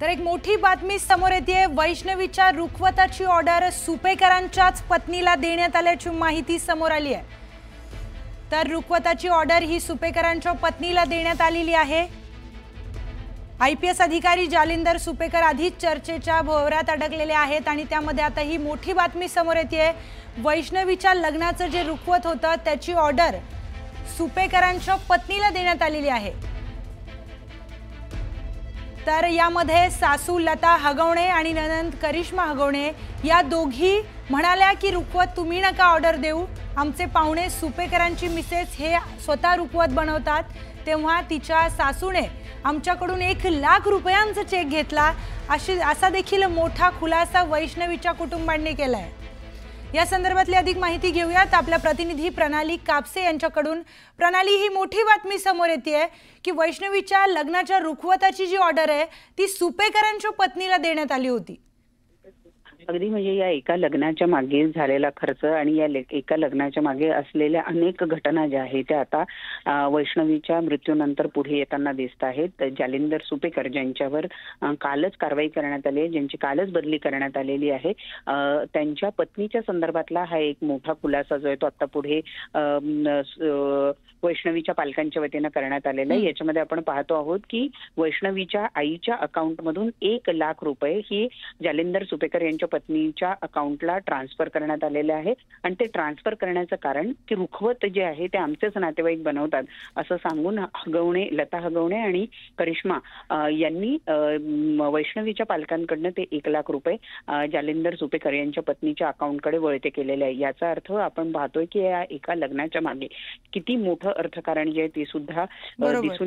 तर एक मोठी बातमी समोर येते। वैष्णवीच्या रुखवताची ऑर्डर सुपेकरांच्याच पत्नीला देण्यात आल्याची माहिती समोर आली आहे। तर रुखवताची ऑर्डर ही सुपेकरांच्या पत्नीला देण्यात आलेली आहे। आयपीएस अधिकारी जालिंदर सुपेकर आधीच चर्चेच्या भोवऱ्यात अडकलेले आहेत आणि त्यामध्ये आता ही मोठी बातमी समोर येते। वैष्णवीच्या लग्नाचं जे रुखवत होतं त्याची ऑर्डर सुपेकरांच्या पत्नीला देण्यात आलेली आहे। तर यामध्ये सासू लता हगवणे आणि ननंद करिश्मा हगवणे या दोघी म्हणाल्या की रुखवत तुम्ही नका ऑर्डर देऊ, आमचे पाहुणे सुपेकरांची मिसेस हे स्वतः रुखवत बनवतात, तेव्हा तिच्या सासूने आमच्याकडून 1,00,000 रुपयांचा चेक घेतला, असा देखील मोठा खुलासा वैष्णवीच्या कुटुंबाने केलाय। या संदर्भातली अधिक माहिती घेऊयात आपल्या प्रतिनिधी प्रणाली कापसे यांच्याकडून। प्रणाली, ही मोठी बातमी समोर येते की वैष्णवीच्या लग्नाच्या रुखवताची जी ऑर्डर आहे ती सुपेकरांच्या पत्नीला देण्यात आली होती। अगदी म्हणजे या एका लग्नाच्या मागे झालेला खर्च आणि या एका लग्नाच्या मागे असलेल्या अनेक घटना ज्या आहेत त्या आता वैष्णवीच्या मृत्यूनंतर पुढे येताना दिसत आहेत। जालिंदर सुपेकर ज्यांच्यावर कालच कारवाई करण्यात आली आहे, ज्यांची कालच बदली करण्यात आलेली आहे, त्यांच्या पत्नीच्या संदर्भातला हा एक मोठा खुलासा जो आहे तो आता पुढे वैष्णवीच्या पालकांच्या वतीनं करण्यात आलेला आहे। याच्यामध्ये आपण पाहतो आहोत की वैष्णवीच्या आईच्या अकाउंटमधून 1,00,000 रुपये ही जालिंदर सुपेकर यांच्या पत्नीच्या अकाउंटला ट्रान्सफर करण्यात आलेले आहे आणि ते ट्रान्सफर करण्याचं कारण की रुखवत जे आहे ते आमचेच नातेवाईक बनवतात असं सांगून लता हगवणे आणि करिश्मा यांनी वैष्णवीच्या पालकांकडनं ते 1,00,000 रुपये जालिंदर सुपेकर यांच्या पत्नीच्या अकाउंटकडे वळते केलेले आहे। याचा अर्थ आपण पाहतोय की या एका लग्नाच्या मागे किती मोठं अर्थकारण जे आहे ते सुद्धा दिसून